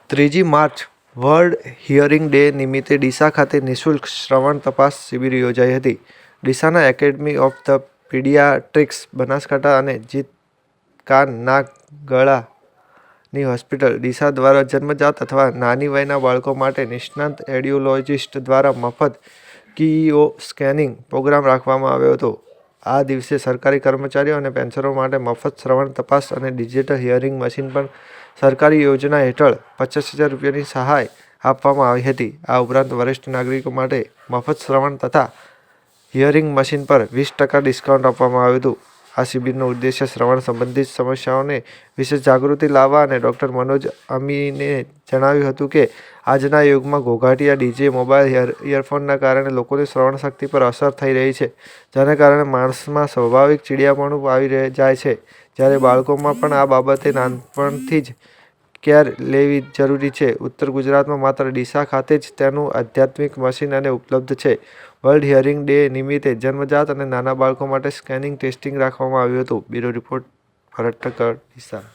3 March world hearing day નિમિત્તે ડીસા ખાતે નિઃશુલ્ક શ્રવણ તપાસ શિબિર યોજાઈ હતી. ડીસાના academy of the paediatrics Banaskantha અને જીત કાન નાક ગળાની હોસ્પિટલ ડીસા દ્વારા જન્મજાત અથવા નાની વયના બાળકો માટે નિષ્ણાત રેડિયોલોજિસ્ટ દ્વારા મફત કીઈઓ સ્કેનિંગ પ્રોગ્રામ રાખવામાં આવ્યો હતો. આ દિવસે સરકારી કર્મચારીઓ અને પેન્શનરો માટે મફત શ્રવણ તપાસ અને ડિજિટલ હિયરિંગ મશીન પણ સરકારી યોજના હેઠળ 50,000 રૂપિયાની સહાય આપવામાં આવી હતી. આ ઉપરાંત વરિષ્ઠ નાગરિકો માટે મફત શ્રવણ તથા હિયરિંગ મશીન પર 20% ડિસ્કાઉન્ટ આપવામાં આવ્યું હતું. આ શિબિરનો ઉદ્દેશ્ય શ્રવણ સંબંધિત સમસ્યાઓને વિશે જાગૃતિ લાવવા અને ડૉક્ટર મનોજ અમીને જણાવ્યું હતું કે આજના યુગમાં ઘોંઘાટિયા ડીજે, મોબાઈલ ઇયરફોનના કારણે લોકોની શ્રવણ શક્તિ પર અસર થઈ રહી છે, જેના કારણે માણસમાં સ્વાભાવિક ચીડિયાપણું આવી જાય છે. જ્યારે બાળકોમાં પણ આ બાબતે નાનપણથી જ કેર લેવી જરૂરી છે. ઉત્તર ગુજરાતમાં માત્ર ડીસા ખાતે જ તેનું આધ્યાત્મિક મશીન અને ઉપલબ્ધ છે. વર્લ્ડ હિયરિંગ ડે નિમિત્તે જન્મજાત અને નાના બાળકો માટે સ્કેનિંગ ટેસ્ટિંગ રાખવામાં આવ્યું હતું. બ્યુરો રિપોર્ટ, ભરત ઠક્કર, ડીસા.